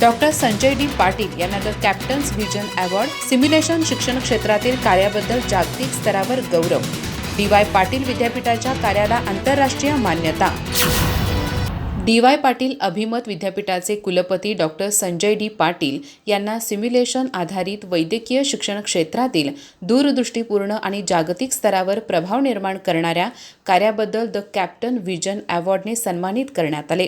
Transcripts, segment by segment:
Doctor Sanjay D Patil यांना the captains vision award, simulation शिक्षण क्षेत्रातील कार्याबद्दल जागतिक स्तरावर गौरव, डी.वाय. पाटील विद्यापीठाच्या कार्याला आंतरराष्ट्रीय मान्यता. डी.वाय. पाटील अभिमत विद्यापीठाचे कुलपती डॉक्टर संजय डी पाटील यांना सिम्युलेशन आधारित वैद्यकीय शिक्षण क्षेत्रातील दूरदृष्टीपूर्ण आणि जागतिक स्तरावर प्रभाव निर्माण करणाऱ्या कार्याबद्दल द कॅप्टन व्हिजन अवॉर्डने सन्मानित करण्यात आले.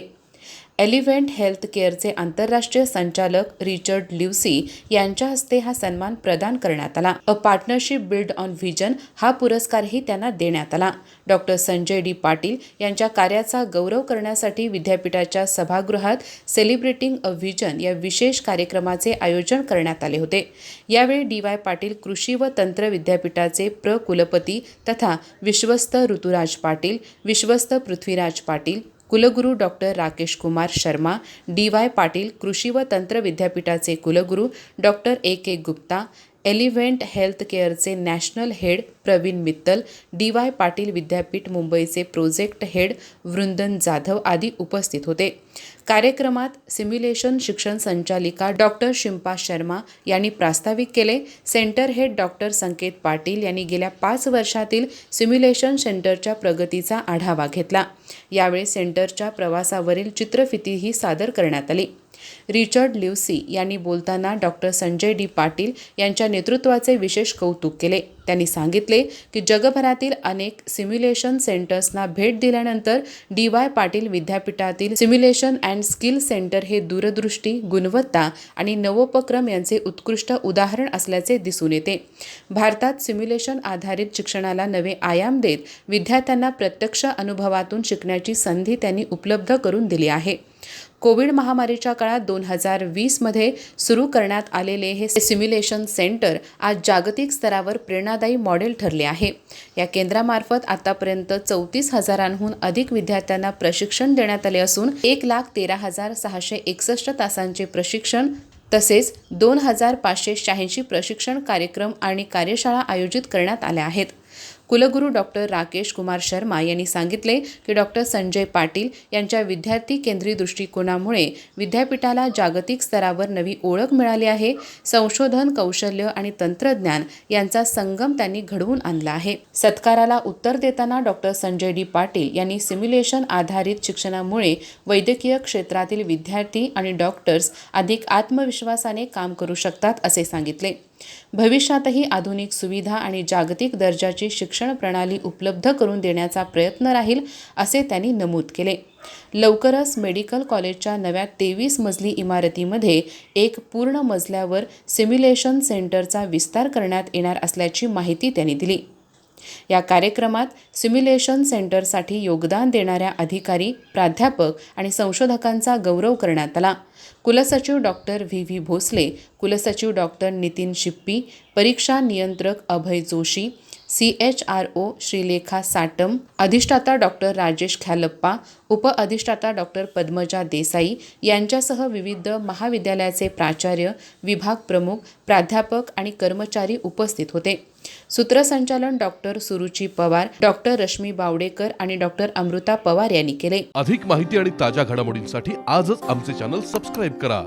एलिव्हेंट हेल्थ केअरचे आंतरराष्ट्रीय संचालक रिचर्ड ल्यूसी यांच्या हस्ते हा सन्मान प्रदान करण्यात आला. A partnership build on vision हा पुरस्कारही त्यांना देण्यात आला. डॉक्टर संजय डी पाटील यांच्या कार्याचा गौरव करण्यासाठी विद्यापीठाच्या सभागृहात सेलिब्रेटिंग अ व्हिजन या विशेष कार्यक्रमाचे आयोजन करण्यात आले होते. यावेळी डी.वाय. पाटील कृषी व तंत्र विद्यापीठाचे कुलपती तथा विश्वस्त ऋतुराज पाटील, विश्वस्त पृथ्वीराज पाटील, कुलगुरू डॉक्टर राकेश कुमार शर्मा, डी.वाय. पाटील कृषी व तंत्र विद्यापीठाचे कुलगुरू डॉक्टर ए.के. गुप्ता, एलिव्हेंट हेल्थ केअरचे national head Pravin Mittal, D Y. Patil विद्यापीठ मुंबईचे प्रोजेक्ट हेड वृंदन जाधव आदी उपस्थित होते. कार्यक्रमात सिम्युलेशन शिक्षण संचालिका डॉक्टर शिल्पा शर्मा यांनी प्रास्ताविक केले. सेंटर हेड डॉक्टर संकेत पाटील यांनी गेल्या 5 वर्षातील सिम्युलेशन सेंटरच्या प्रगतीचा आढावा घेतला. यावेळी सेंटरच्या प्रवासावरील चित्रफितीही सादर करण्यात आली. रिचर्ड ल्यूसी यांनी बोलताना डॉक्टर संजय डी पाटील यांच्या नेतृत्वाचे विशेष कौतुक केले. त्यांनी सांगितले की जगभरातील अनेक सिम्युलेशन सेंटर्सना भेट दिल्यानंतर डी.वाय. पाटील विद्यापीठातील सिम्युलेशन अँड स्किल सेंटर हे दूरदृष्टी, गुणवत्ता आणि नवोपक्रम यांचे उत्कृष्ट उदाहरण असल्याचे दिसून येते. भारतात सिम्युलेशन आधारित शिक्षणाला नवे आयाम देत विद्यार्थ्यांना प्रत्यक्ष अनुभवातून शिकण्याची संधी त्यांनी उपलब्ध करून दिली आहे. कोविड महामारीच्या काळात 2020मध्ये सुरू करण्यात आलेले हे सिम्युलेशन सेंटर आज जागतिक स्तरावर प्रेरणादायी मॉडेल ठरले आहे. या केंद्रामार्फत आतापर्यंत 34,000हून अधिक विद्यार्थ्यांना प्रशिक्षण देण्यात आले असून 1,13,661 तासांचे प्रशिक्षण तसेच 2,586 प्रशिक्षण कार्यक्रम आणि कार्यशाळा आयोजित करण्यात आल्या आहेत. कुलगुरू डॉक्टर राकेश कुमार शर्मा यांनी सांगितले की डॉक्टर संजय पाटील यांच्या विद्यार्थी केंद्रीय दृष्टिकोनामुळे विद्यापीठाला जागतिक स्तरावर नवी ओळख मिळाली आहे. संशोधन, कौशल्य आणि तंत्रज्ञान यांचा संगम त्यांनी घडवून आणला आहे. सत्काराला उत्तर देताना डॉक्टर संजय डी पाटील यांनी सिम्युलेशन आधारित शिक्षणामुळे वैद्यकीय क्षेत्रातील विद्यार्थी आणि डॉक्टर्स अधिक आत्मविश्वासाने काम करू शकतात असे सांगितले. भविष्यातही आधुनिक सुविधा आणि जागतिक दर्जाची शिक्षण प्रणाली उपलब्ध करून देण्याचा प्रयत्न राहील असे त्यांनी नमूद केले. लवकरच मेडिकल कॉलेजच्या नव्या 23 मजली इमारतीमध्ये एक पूर्ण मजल्यावर सिम्युलेशन सेंटरचा विस्तार करण्यात येणार असल्याची माहिती त्यांनी दिली. या कार्यक्रमात सिम्युलेशन सेंटरसाठी योगदान देणाऱ्या अधिकारी, प्राध्यापक आणि संशोधकांचा गौरव करण्यात आला. कुलसचिव डॉक्टर व्ही भोसले, कुलसचिव डॉक्टर नितीन शिप्पी, परीक्षा नियंत्रक अभय जोशी, CHRO श्रीलेखा साटम, अधिष्ठाता डॉक्टर राजेश ख्यालप्पा, उपअधिष्ठाता डॉक्टर पद्मजा देसाई यांच्यासह विविध महाविद्यालयाचे प्राचार्य, विभाग प्रमुख, प्राध्यापक आणि कर्मचारी उपस्थित होते. सूत्रसंचालन डॉक्टर सुरुची पवार, डॉक्टर रश्मी बावडेकर आणि डॉक्टर अमृता पवार यांनी केले. अधिक माहिती आणि ताज्या घडामोडींसाठी आजच आमचे चॅनल सबस्क्राईब करा.